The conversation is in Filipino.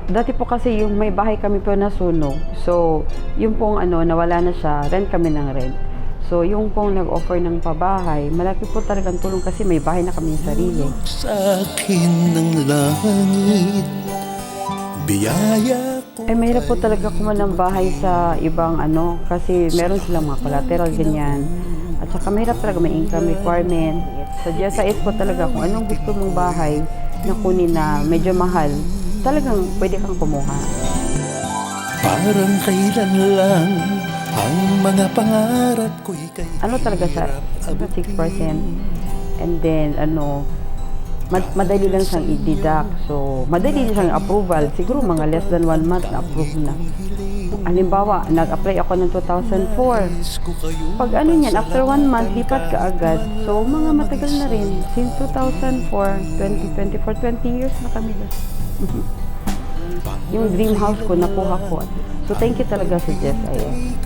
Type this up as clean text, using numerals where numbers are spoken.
Dati po kasi yung may bahay kami po nasunog. So, yung pong nawala na siya, rent kami ng rent. So, yung pong nag-offer ng pabahay, malaki po talagang tulong kasi may bahay na kami sarili. Sa akin ng langit, biyaya ko. Mahirap po talaga kumuha ng bahay sa ibang kasi meron silang mga collateral, ganyan. At saka mahirap talaga may income requirement. Sa GSIS po talaga kung anong gusto mong bahay na kunin na medyo mahal, talagang pwede kang kumuha. Parang kailan lang ang mga pangarap ko'y kay Talaga siya, 6%. And then, madali lang siyang i-deduct. So, madali din siyang approval. Siguro mga less than 1 month na approve na. Halimbawa, nag-apply ako ng 2004. Pag niyan, after 1 month, lipat ka agad. So, mga matagal na rin. Since 2004, 2024, 20 years na kami doon. Yung dream house ko, nakuha ko. So, thank you talaga sa GSIS.